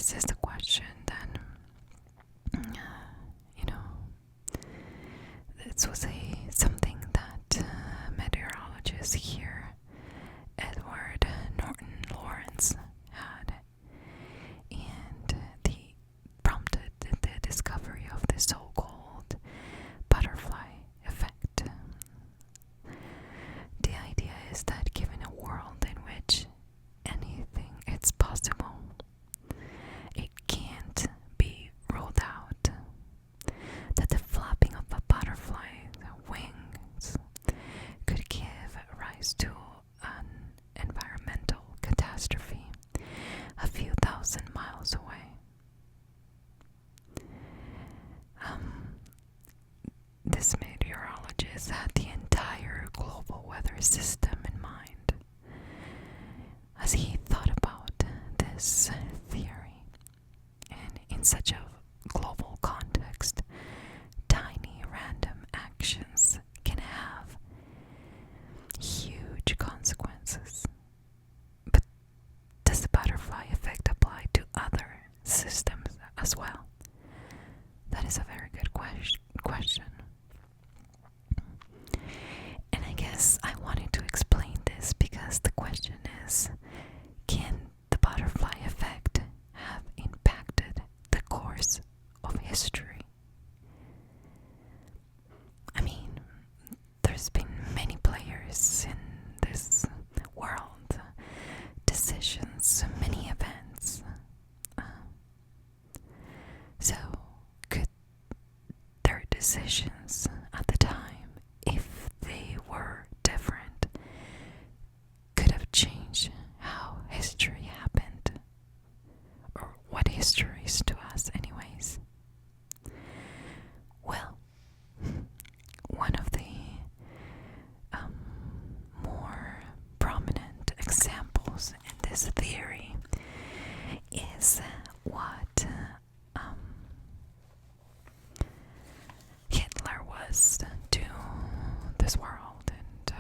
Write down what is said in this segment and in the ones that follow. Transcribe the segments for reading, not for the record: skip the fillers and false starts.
this is the question, then this was something that meteorologist here, Edward Norton Lawrence, had, and the prompted the discovery of the so-called butterfly effect. The idea is that given a world in which anything is possible, it can't be ruled out that the flapping of a butterfly's wings could give rise to an environmental catastrophe a few thousand miles away. This meteorologist had the entire global weather system in mind as he thought about this theory, and in such a global context, tiny random actions can have huge consequences. But does the butterfly effect apply to other systems as well? That is a very good question. And I guess I wanted to explain this because the question is, can the butterfly effect have impacted the course of history? I mean, there's been many players in this world, decisions, many events. So, could their decisions at the time, if they were different, could have changed how history happened? Or what history is to us anyways? Well, one of the more prominent examples in this theory is what Hitler was to this world, and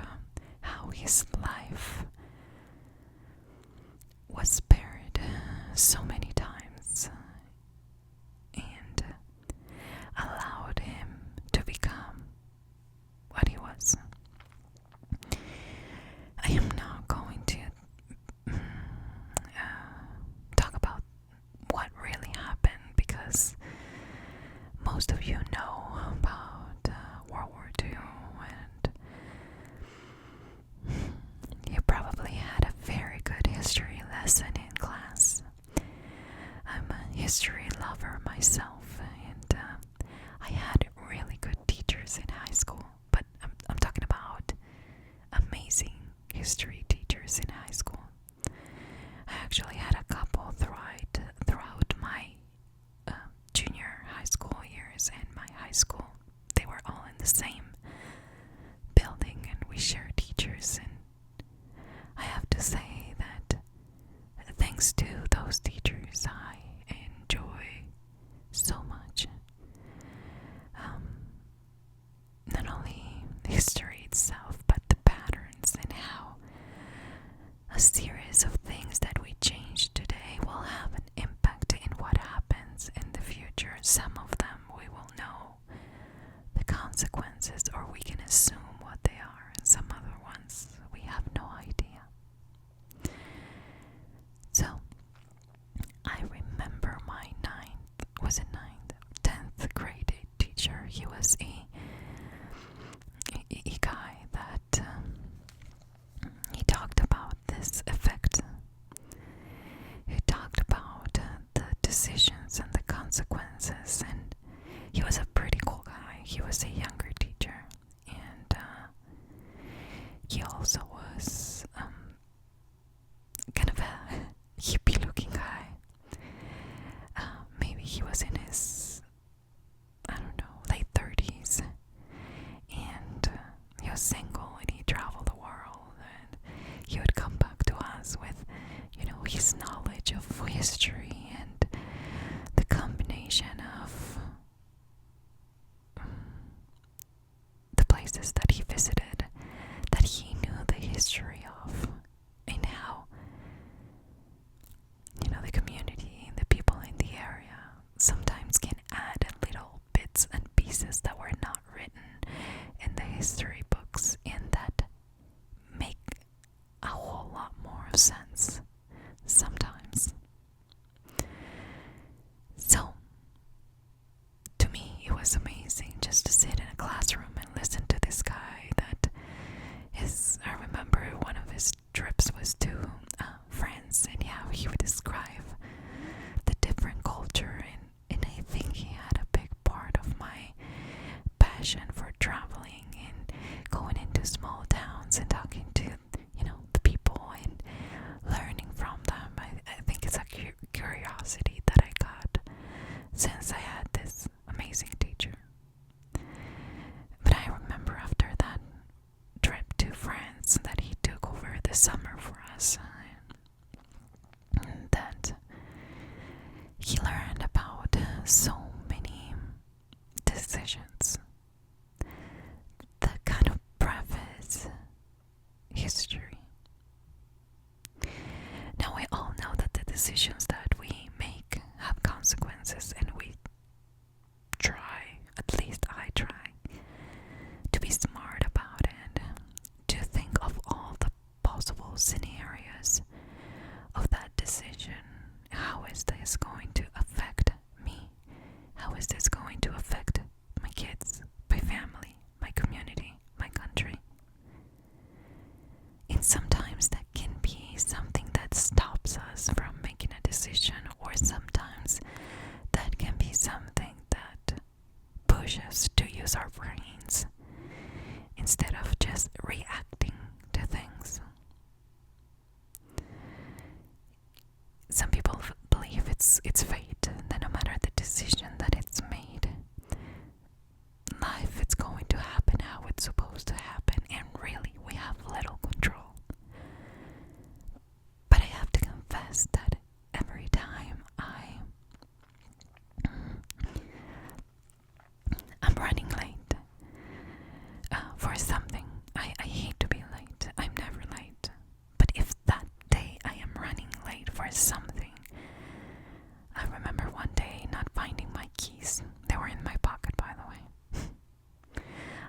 how his life was spared so many times and allowed him to become what he was. I am not going to talk about what really happened because most of you know about World War II, and you probably had a very good history lesson in class. I'm a history lover myself, and I had really good teachers in high school, but I'm talking about amazing history teachers in high school. I actually had a couple throughout my junior high school years and my high school. They were all in the same building and we shared teachers, and I have to say that thanks to those teachers I enjoy so much not only history itself but the patterns and how a series of things that we change today will have an impact in what happens in the future. Some of them we will know the consequences, or we can assume what they are, and some other ones we have no idea. So I remember my 10th grade teacher. He was a guy that he talked about this effect. He talked about the decisions and the consequences, and he was a pretty cool guy. He was a younger teacher, and he also was kind of a hippie looking guy. Maybe he was in his, I don't know, late 30s, and he was single and he traveled the world, and he would come back to us with, his knowledge of history and the combination of the places that he visited, that he knew the history of, and how, the community, the people trips was to France, and how he would describe the different culture, and I think he had a big part of my passion for traveling and going into small towns and talking to, the people and learning from them. I think it's a curiosity that I got since I had this amazing teacher. But I remember after that trip to France that he took over the summer for us, that he learned about so many decisions that kind of preface history. Now we all know that the decisions that we make have consequences, and we try, at least I try, to be smart about it, to think of all the possible scenarios of that decision. How is this going to affect me? How is this going to affect my kids, my family, my community, my country? And sometimes that can be something that stops us from making a decision, or sometimes that can be something that pushes us to use our brains instead of just reacting to things. Some people believe it's fate, that no matter the decision that it's made, life it's going to happen how it's supposed to happen, and really we have little control. But I have to confess that every time I'm running late for something, I hate to be late. I'm never late. But if that day I am running late for something, I remember one day not finding my keys. They were in my pocket, by the way.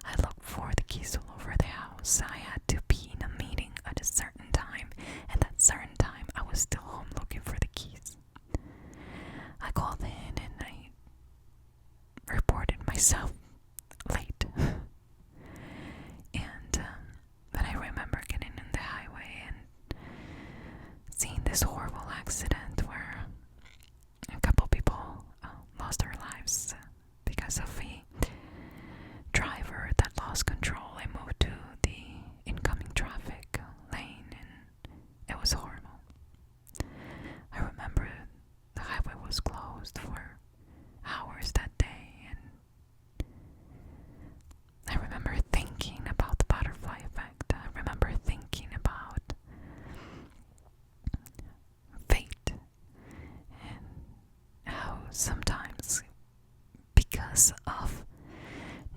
I looked for the keys all over the house. I had to be in a meeting at a certain time, and that certain time I was still home looking for the keys. I called in and I reported myself late. And but I remember getting in the highway and seeing this horrible accident where a couple people lost their lives because of a driver that lost control and moved to the incoming traffic lane, and it was horrible. I remember the highway was closed for hours that day, and I remember thinking about the butterfly effect. I remember thinking about fate and how sometimes, because of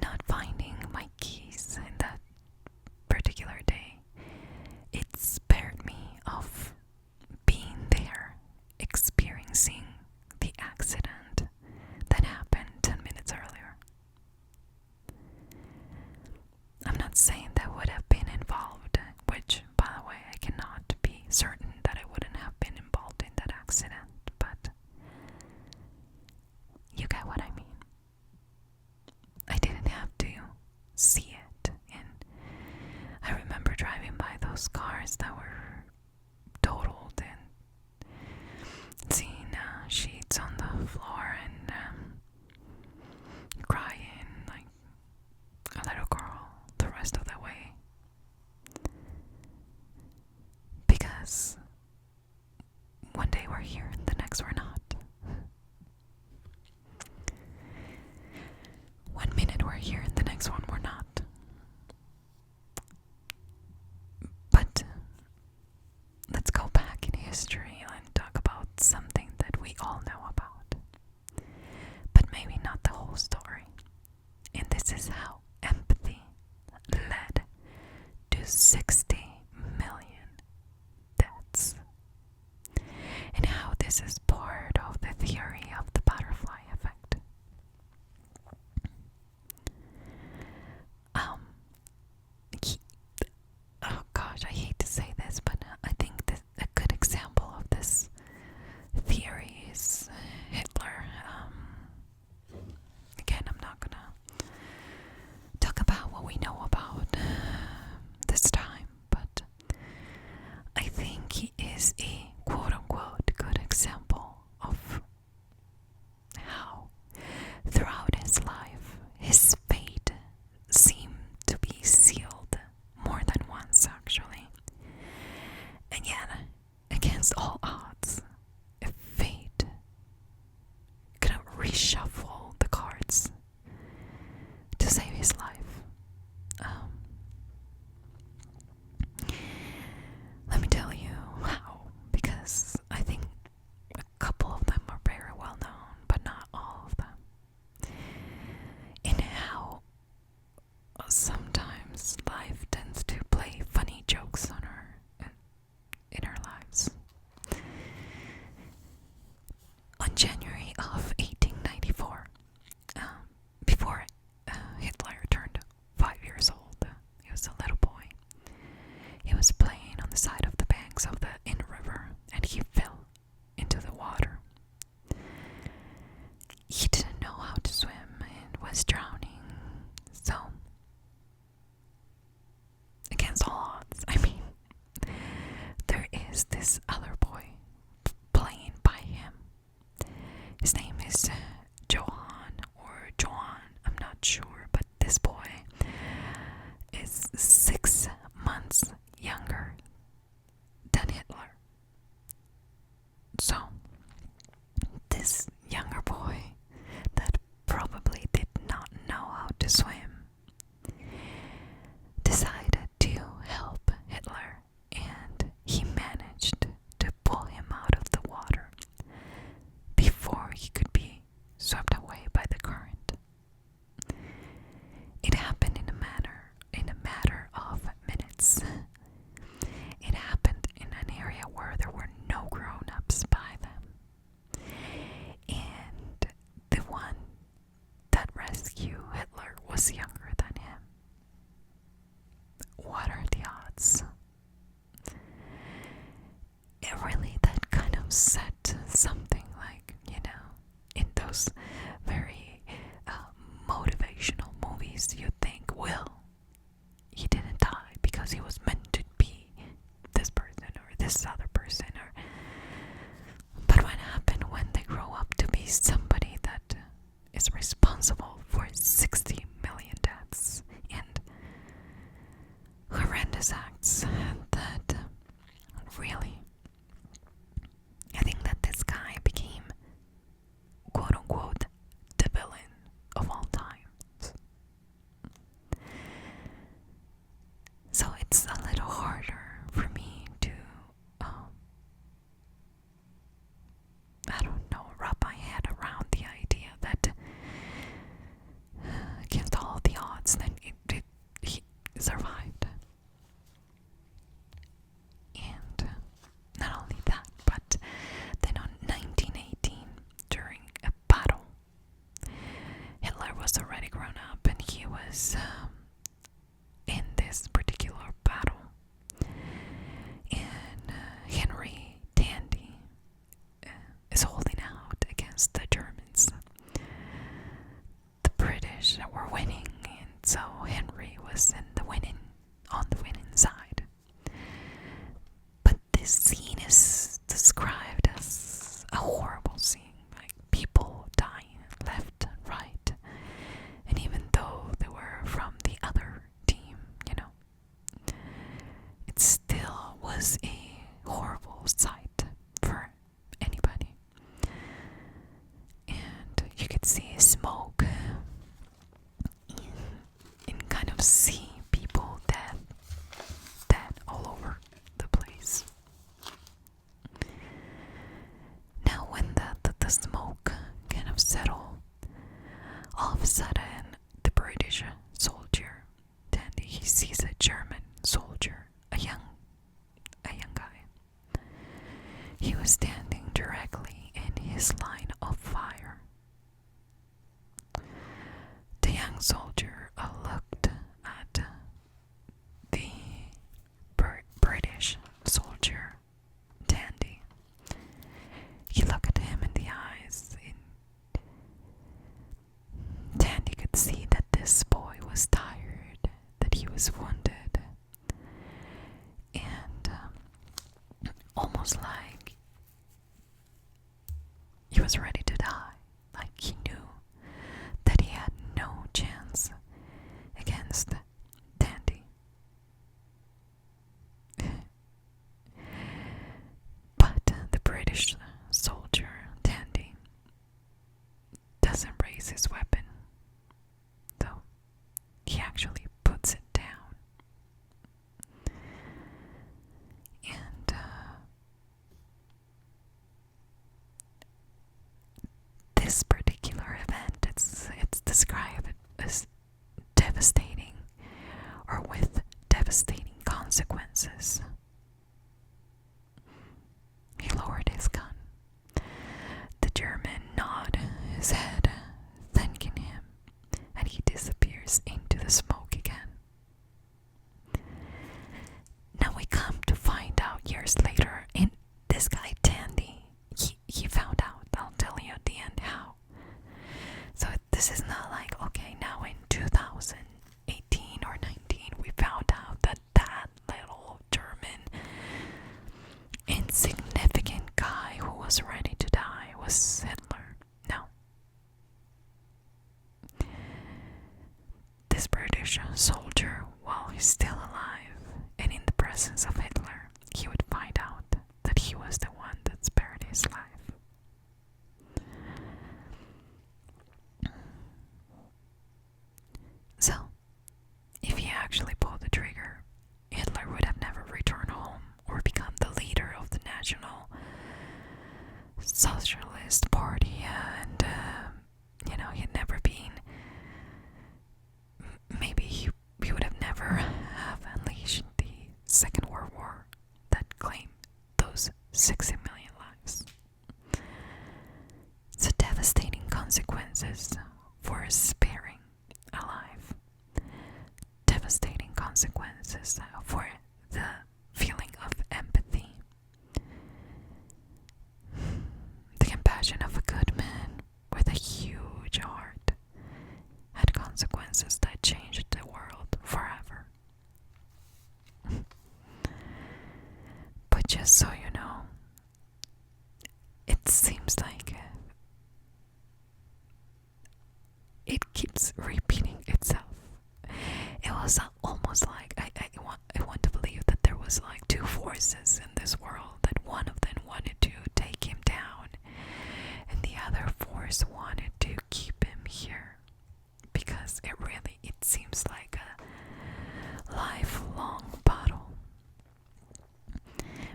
not finding my keys in that particular day, it spared me of being there, experiencing the accident that happened 10 minutes earlier. I'm not saying that would have been involved, which, by the way, I cannot be certain that I wouldn't have been involved in that accident, but you get what I mean. I didn't have to see it, and I remember driving by those cars that were totaled and seeing sheets on the floor and crying like a little girl the rest of the way, because one day we're here and the next we're not. 1 minute we're here and the next one we're not. But let's go back in history and talk about something that we all know about, but maybe not the whole story. And this is how empathy led to 60 million deaths, and how this is part of the theory of the butterfly effect. Oh gosh, I hate to say this, but I think that a good example of this theory is Hitler. Again, I'm not gonna Again, against all odds, if fate couldn't reshuffle the cards to save his life. Let me tell you how, because I think a couple of them are very well known, but not all of them. And how sometimes life tends to play funny jokes on her in our lives. On January of 1894, before Hitler turned 5 years old, he was a little boy. He was playing on the side of the banks of the Inn River, and he fell into the water. He didn't know how to swim and was drowning, so against all odds, there is this other boy playing by him. His name is Johann or Joan, I'm not sure, but this boy is 6 months younger than Hitler. So, this younger boy that probably did not know how to swim decided to help Hitler, and he managed to pull him out of the water before he could be swept away by the current. It happened in a matter of minutes. It happened in an area where there were no grown-ups by them. And the one that rescued Hitler was younger than him. What are the odds? It really that kind of set something like, in those very motivational movies, you think, well, he didn't die because he was meant to be this person or this other person, but what happened when they grow up to be somebody that is responsible for 60 million deaths and horrendous acts that really, I think that this guy became quote unquote the villain of all times. So it's a little harder for me to wrap my head around the idea that against all the odds that he survived. And not only that, but then on 1918, during a battle, Hitler was already grown up, and he was in this particular battle. And Henry Tandy is holding out against the Germans. The British were winning, and so Henry was on the winning side. But this scene is described as a horrible scene, like people dying left, right, and even though they were from the other team, it still was a horrible sight for anybody. And you could see smoke and kind of see people dead all over the place. Now when the smoke kind of settled, all of a sudden the British soldier, Tandy, he sees a German soldier, a young guy. He was standing directly in his line of fire. The young soldier looked at the British soldier, Tandy. He looked at him in the eyes, and Tandy could see that this boy was tired, that he was wounded, and almost like he was ready to die. Like he knew that he had no chance against Tandy. British soldier, Tandy, doesn't raise his weapon, though he actually puts it down. And this particular event, it's described as devastating, or with devastating consequences. He lowered his gun. The German nodded his head, thanking him, and he disappears into the smoke again. Now we come to find out years later, and this guy Tandy, he found out. I'll tell you at the end how. So this is not like, okay, now in 2018 or 19 we found out that that little German insignificant guy who was ready to die was Hitler. No. This British soldier, while he's still alive and in the presence of Hitler, he would find out that he was the one that spared his life. So, if he actually pulled the trigger, Hitler would have never returned home or become the leader of the National Socialist Party, and he'd never been. Maybe he would have never have unleashed the Second World War that claimed those 60 million lives. So devastating consequences for sparing alive. Devastating consequences for the feeling of empathy. The compassion of a good man with a huge heart had consequences that changed the world forever. But just so you know, it seems like it keeps repeating itself. It was almost like I want to believe that there was like two forces in this world, that one of them wanted to take him down and the other force wanted to keep him here, because it seems like a lifelong battle.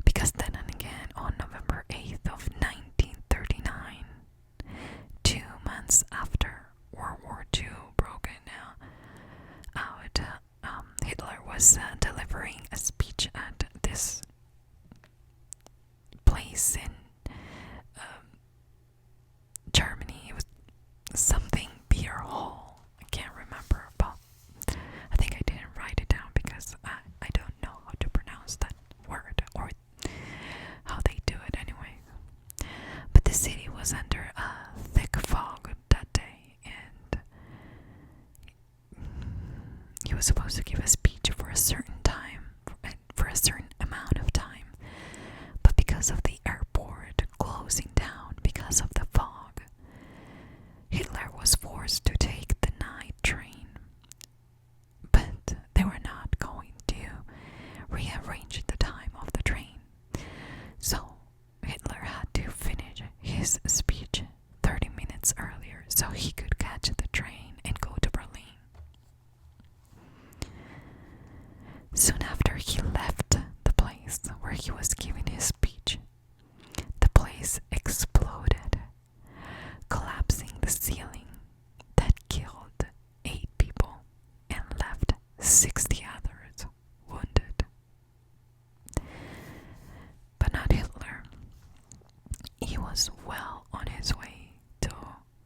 Because then and again, on November 8th of 1939, 2 months after World War II broke out, Hitler was delivering a speech at this place in Germany. It was something beer hall. I can't remember, but I think I didn't write it down because I don't know how to pronounce that word or how they do it anyway. But the city was under a thick fog that day, and he was supposed to give a speech for a certain time, for a certain amount of time, but because of the airport closing down because of the fog, Hitler was forced to take the night train. But they were not going to rearrange the time of the train, so Hitler had to finish his speech 30 minutes earlier so he could catch the train and go to Berlin. Soon after he left the place where he was giving his speech, the place exploded, collapsing the ceiling that killed 8 people and left 60 others wounded. But not Hitler. He was well on his way to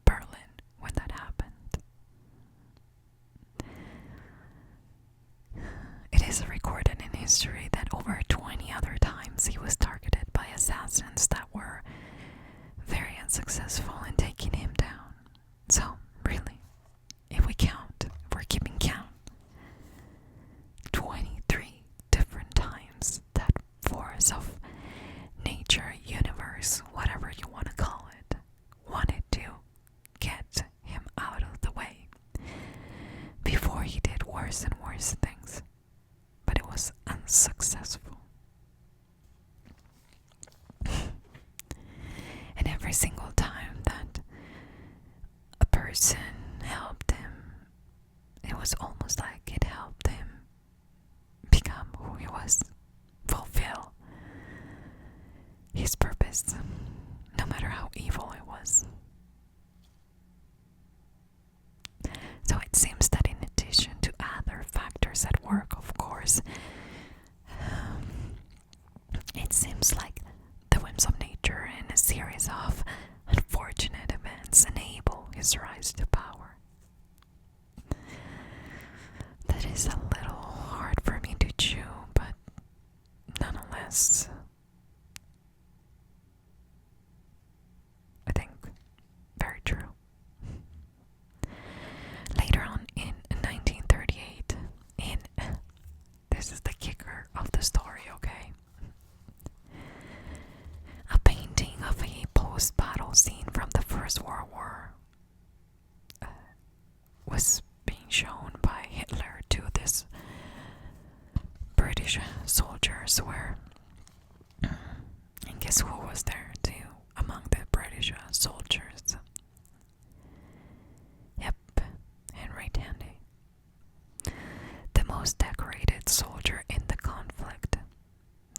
Berlin when that happened. every single time that a person helped him, it was almost like it helped him become who he was, fulfill his purpose, no matter how evil it was. So it seems that in addition to other factors at work, of course, it seems like the whims of nature and a series of unfortunate events enable his rise to power. That is a little hard for me to chew, but nonetheless, I think very true. Later on in 1938, this is the kicker of the story, okay? A painting of a post-battle scene from the First World War was being shown by Hitler to this British soldiers where, and guess who was there too among the British soldiers? Yep, Henry Tandy, the most decorated soldier in the conflict,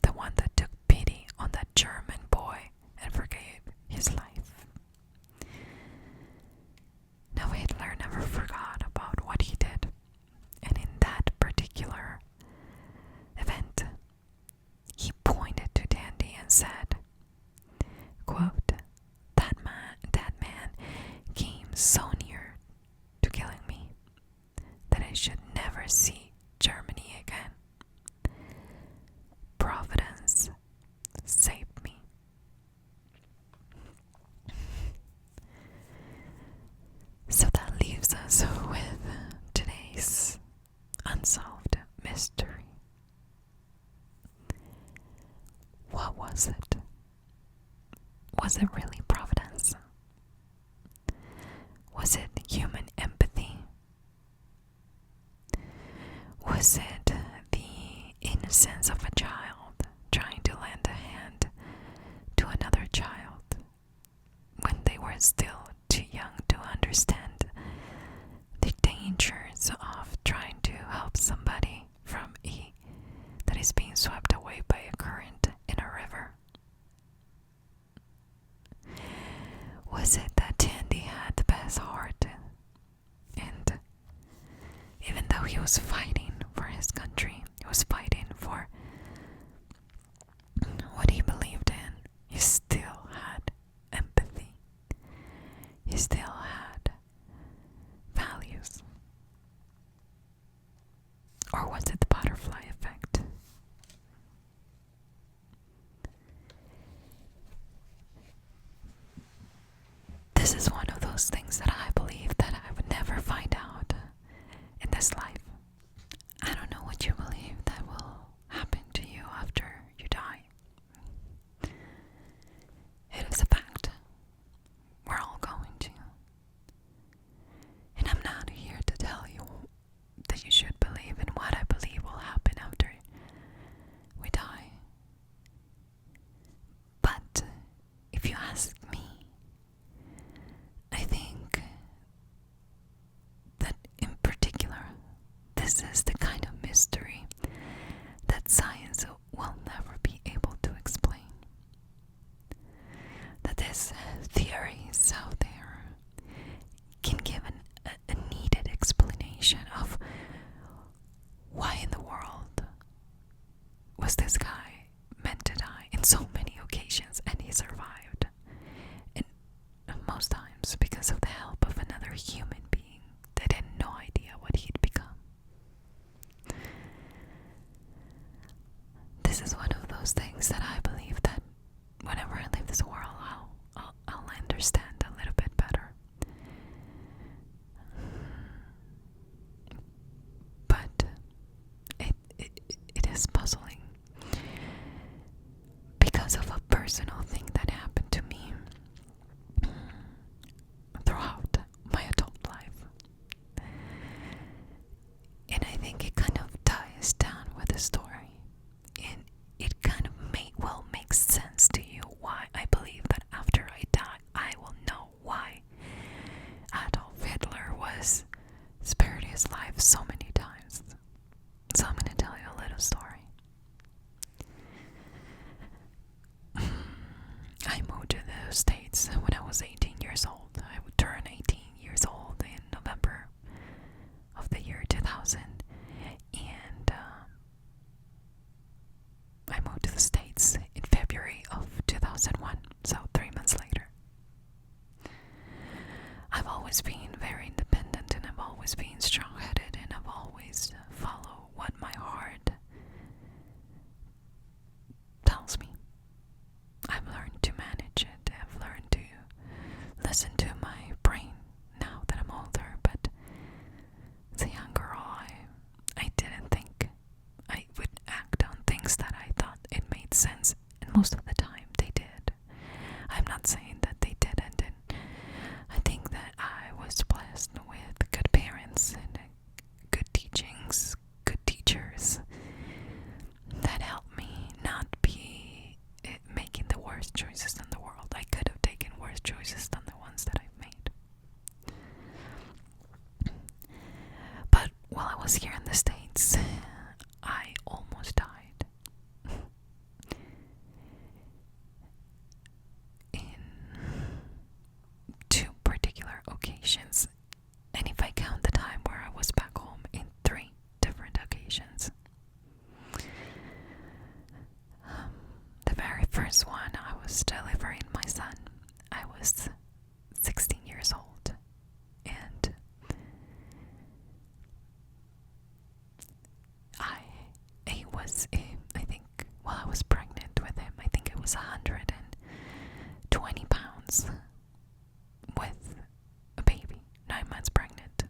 the one that took pity on that German boy and forgave his life. Now Hitler never forgot about what he did, and in that particular event, he pointed to Tandy and said, quote, that man came so near to killing me that I should never see Germany again. Providence saved me. So that leaves us with today's unsolved mystery. What was it? Was it really providence? Was it human empathy? Was it the innocence of a child trying to lend a hand to another child when they were still too young to understand the dangers of trying to help somebody that is being swept away by a current in a river? Was it that Tandy had the best heart, and even though he was fighting for his country, he was fighting for what he believed in, he still had empathy, he still had values? Or was it the butterfly effect? This is one of those things that I believe that I would never find out in this life. I don't know what you believe that will happen to you after you die. It is a fact. We're all going to. And I'm not here to tell you that you should believe in what I believe will happen after we die. But if you ask me, I think that in particular, this is the kind of mystery that science will never be able to explain. That this theories out there can give a needed explanation of why in the world was this guy meant to die in so many occasions and he survived. And most times because of the help of another human being that had no idea what he'd become. This is one of those things that I believe that whenever I leave this world, I'll understand a little bit better. But it is puzzling because of a personal thing that happened to me throughout my adult life. And I think it kind of ties down with the story. And it kind of will make sense to you why I believe that after I die, the States when I was 18 years old. I would turn 18 years old in November of the year 2000. And I moved to the States in February of 2001, so 3 months later. I've always been very independent, and I've always been strong-headed, and I've always followed what my heart tells me. I've learned to manage it. I've learned to listen to my brain now that I'm older, but as a young girl, I didn't think I would act on things that I thought it made sense, and most of the time they did. I'm not saying that they didn't, and I think that I was blessed with good parents and good teachings, good teachers that helped me not be making the worst choices in the world. I could have taken worse choices than the ones that I've made. But while I was here in the States, I almost died. In 2 particular occasions. And if I count the time where I was back home, in 3 different occasions. The very first one, I was delivering my son. I was 16 years old, and I was pregnant with him. I think it was 120 pounds with a baby, 9 months pregnant,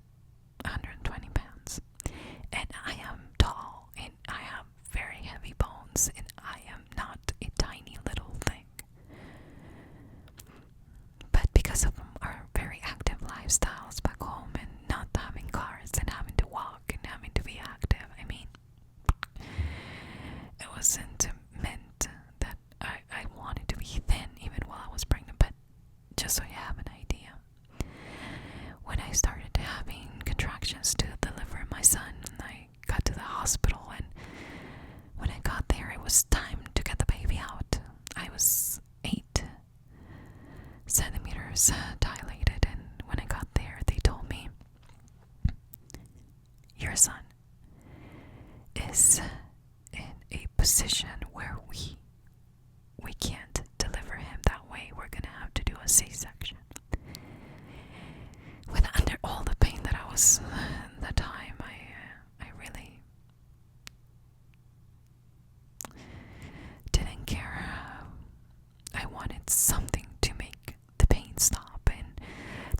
120 pounds. And I am tall, and I have very heavy bones, and I am not a tiny little thing. But because of our very active lifestyles back home, and not having cars, and having to walk, and having to be active, I mean, it wasn't meant that I wanted to be thin even while I was pregnant. But just so you have an idea, when I started having contractions to deliver my son, I got to the hospital, and when I got there, it was time to get the baby out. I was 8 centimeters dilated, and when I got there, they told me, your son is in a position where we can't deliver him that way. We're gonna have to do a C-section. With under all the pain that I was the time, I really didn't care. I wanted something to make the pain stop, and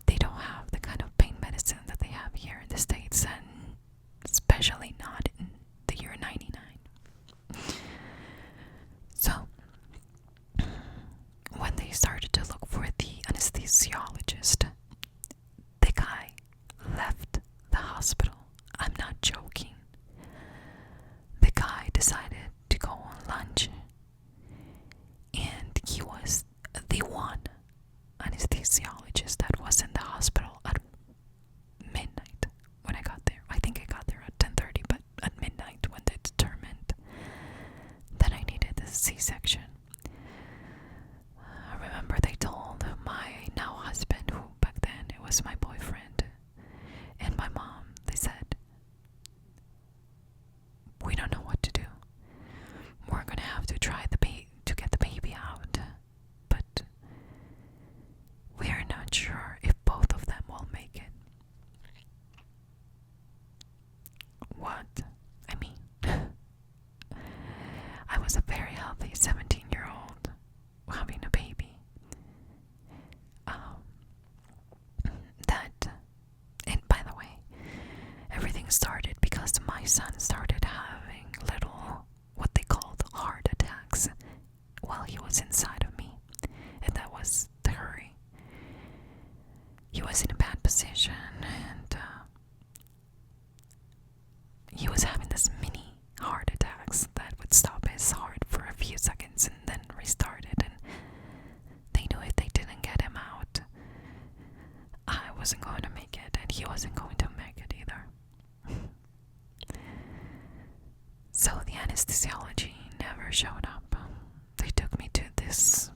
they don't have the kind of pain medicine that they have here in the States, and especially not in the year 99. So, when they started to look for the anesthesiologist, the guy left the hospital. I'm not joking. The guy decided to go on lunch, and he was the one anesthesiologist that was in the hospital at midnight when I got there. I think I got there at 10:30, but at midnight when they determined that I needed a C-section. I remember they told my now husband, who back then it was my boyfriend, and my mom, they said, we don't know what to do. We're gonna have to try to get the baby out, but we are not sure if both of them will make it. What? I mean, I was a very healthy 17-year-old having a baby. And by the way, everything started because my son started having little, what they called heart attacks, while he was inside of me. And that was the hurry. He was in a bad position, and he was having this mini heart attacks that would stop his heart for a few seconds and then restart it. And they knew if they didn't get him out, I wasn't going to make it, and he wasn't going to make it either. So the anesthesiology never showed up. They took me to this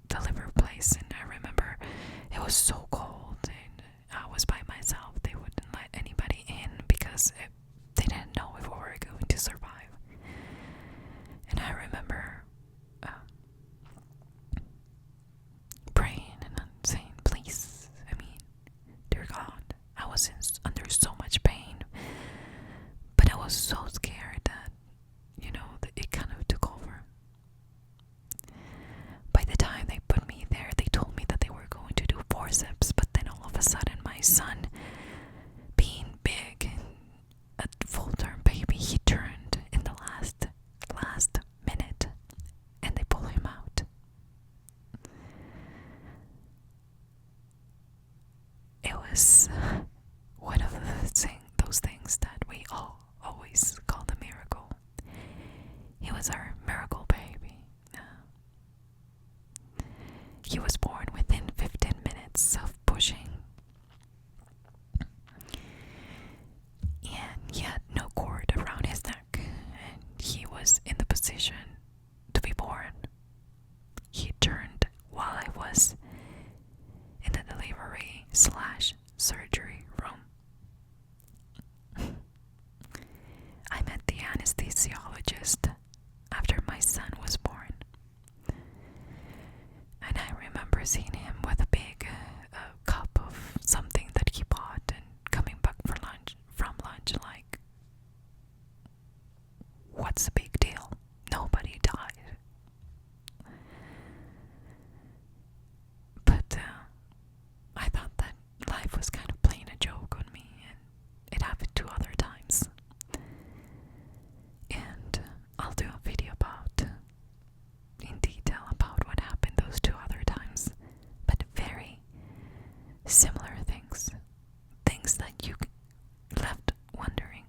delivery was one of those things that we all always call a miracle. He was our miracle baby. He was born within 15 minutes of pushing, and he had no cord around his neck, and he was in the position to be born. He turned while I was in the delivery/surgery room. I met the anesthesiologist after my son was born, and I remember seeing him with a big cup of something that he bought and coming back from lunch like, what's the big deal? Nobody died. But I thought that life was kind of playing a joke on me, and it happened 2 other times. And I'll do a video in detail about what happened those 2 other times. But very similar things. Things that you left wondering,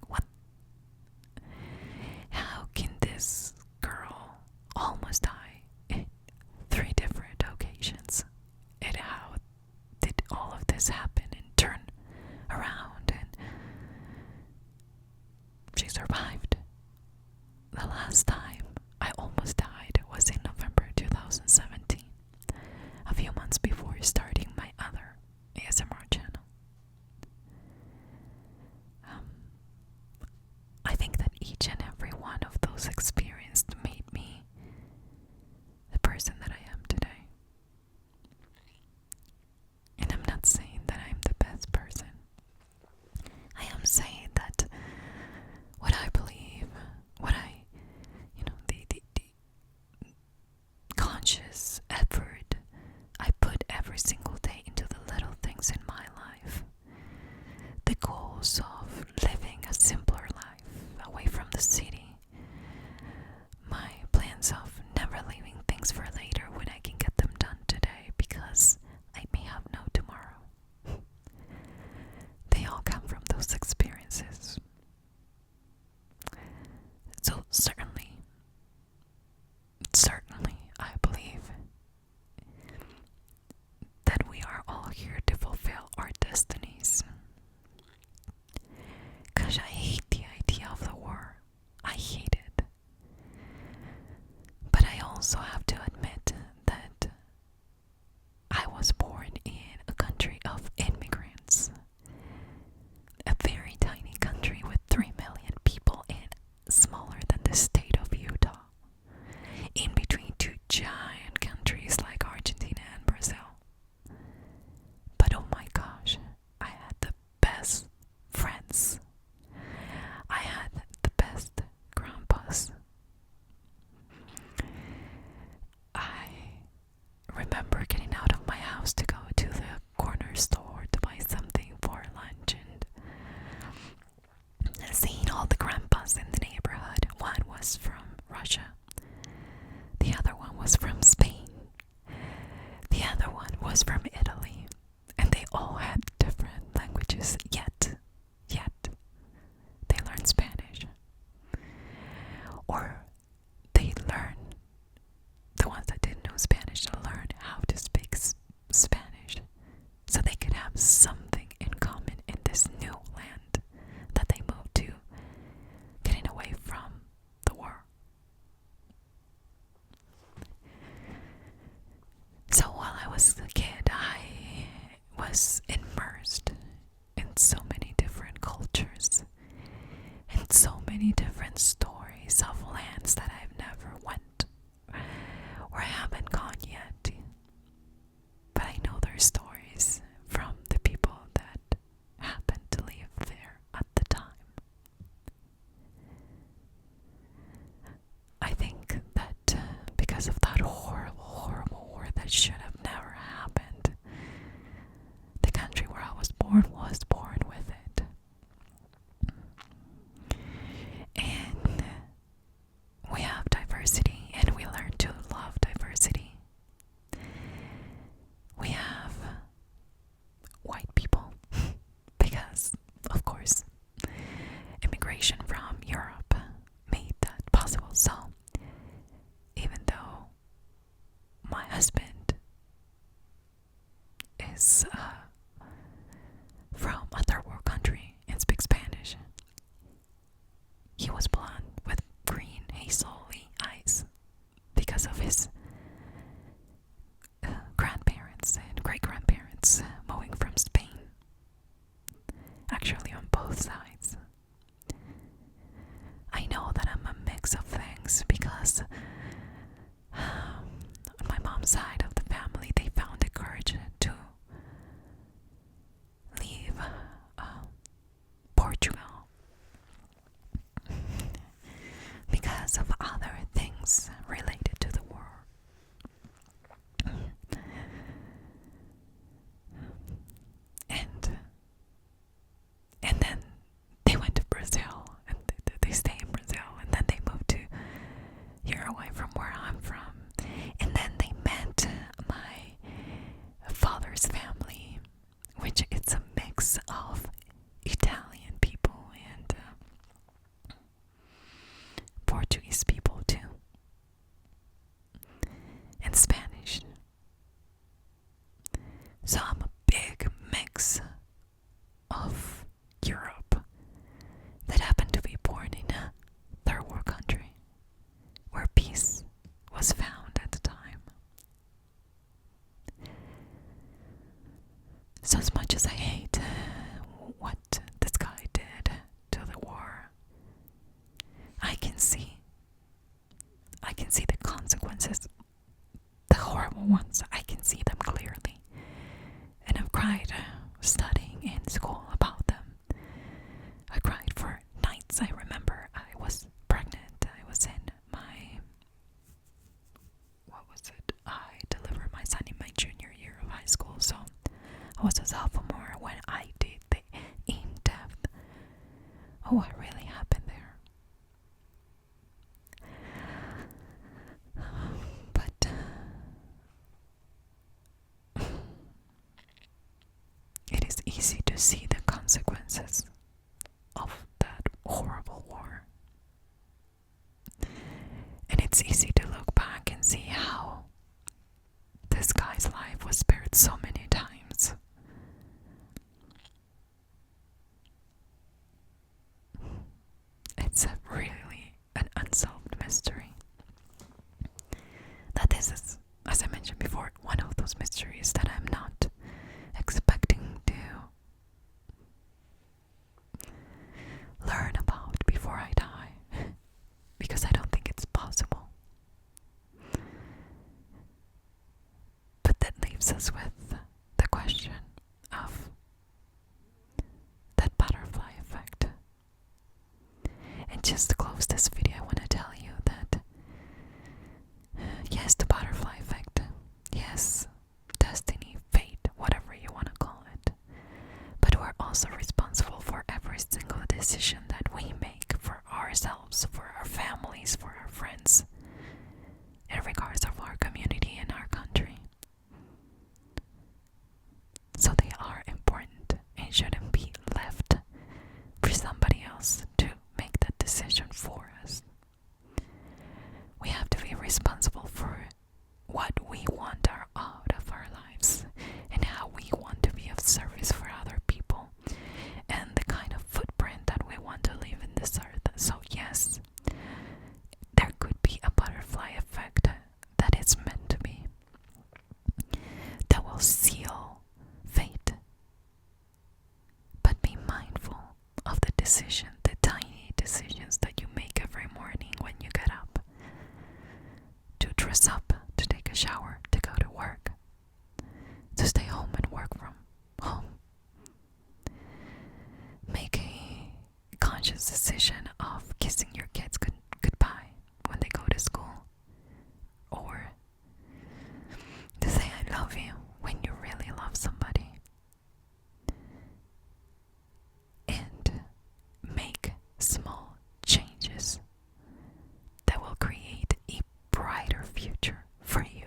how can this girl almost die in 3 different occasions? And how did all of this happen and turn around and she survived? The last time I almost died was in November 2017, a few months before starting my other ASMR channel. I think that each and every one of those experiences made me the person that I am today. And I'm not saying that I'm the best person. I am saying that what I believe, the conscious effort I put every single day into the little things in my life, the goals of living a simpler life away from the city, my plans of never leaving things for later when I can get them done today because I may have no tomorrow. They all come from those experiences. So certainly, I believe that we are all here to fulfill our destinies. 'Cause I hate the idea of the war. I hate it. But I also have to admit that I was born in a country of immigrants. A very tiny country with 3 million people and smaller than the state of Utah. In between 2 giant countries like Argentina and Brazil. But oh my gosh, I had the best friends. I had the best grandpas. I remember getting out of my house to go to the corner store to buy something for lunch and seeing all the grandpas in the neighborhood. One was from Russia. The other one was from Spain. The other one was from Italy. And they all had different languages, yet they learned Spanish. Or they learned, the ones that didn't know Spanish, to learn how to speak Spanish so they could have something in common in this new land that they moved to, getting away from the war. So while I was a kid, I was immersed in so many different cultures and so many different stories of lands that I've never went or haven't gone yet. But I know their stories from the people that happened to live there at the time. I think that because of that horrible war that should have never happened, the country where I was born with it. And we have diversity, and we learn to love diversity. We have white people my husband is from a third world country and speaks Spanish. He was blonde with green hazel-y eyes because of his grandparents and great-grandparents moving from Spain. Actually, on both sides. I know that I'm a mix of things because on my mom's side of the family, they found the courage to leave Portugal because of other things related to the war. And then they went to Brazil, and they stay in Brazil, and then they moved to Uruguay from where I'm from. And then they met my father's family, which it's a mix of Italian people and Portuguese people too, and Spanish. So I'm a big mix of Europe that happened to be born in a third world country where peace was found at the time. So as much as I hate what this guy did to the war, I can see the consequences, the horrible ones. I can see them clearly, and I've cried studying in school about them. I cried for nights. I remember I was pregnant. I was in my, I delivered my son in my junior year of high school, so I was a sophomore when I did the in-depth, what really happened there. But it is easy to see the consequences of that horrible war. And it's easy to look back and see how this guy's life was spared so many times. It's really an unsolved mystery. That this is, as I mentioned before, one of those mysteries that I'm not expecting to learn about before I die, because I don't think it's possible. But that leaves us with the question of that butterfly effect. And just to close this video, I want to tell you that yes, the butterfly effect, yes, destiny, fate, whatever you want to call it, but we're also responsible for every single decision that we make for ourselves, for our families, for our friends, in regards of our community and our country. So they are important and shouldn't be left for somebody else to make that decision for us. We have to be responsible for what we want out of our lives and how we want to be of service for other people and the kind of footprint that we want to leave in this earth. So yes, there could be a butterfly effect that is meant to be, that will seal fate. But be mindful of the decision, the tiny decisions that you make every morning when you get up. To dress up, to take a shower, to go to work, to stay home and work from home. Make a conscious decision of kissing your kids goodbye when they go to school, or to say I love you when you really love somebody. And make small changes that will create a brighter future for you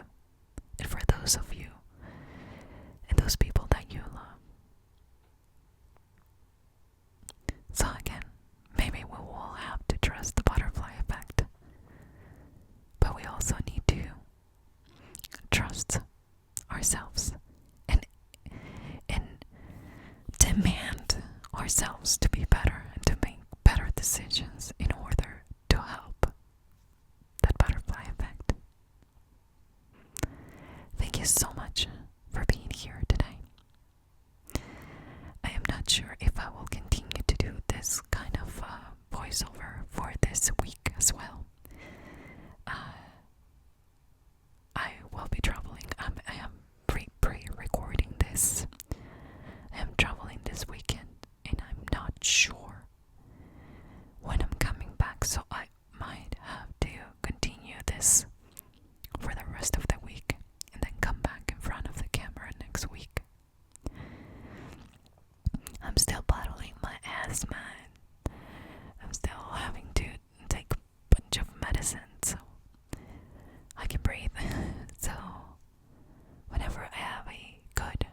and for those of you and those people that you love. So again, maybe we will have to trust the butterfly effect, but we also need to ourselves to be better and to make better decisions in order to help that butterfly effect. Thank you so much for being here today. I am not sure if I will continue to do this kind of voiceover for this week as well. I will be traveling. I am pre-recording this. I am traveling this weekend, and I'm not sure when I'm coming back, so I might have to continue this for the rest of the week and then come back in front of the camera next week. I'm still battling my asthma. I'm still having to take a bunch of medicine so I can breathe. So whenever I have a good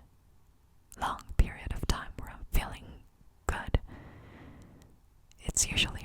long period of time where I'm feeling good, it's usually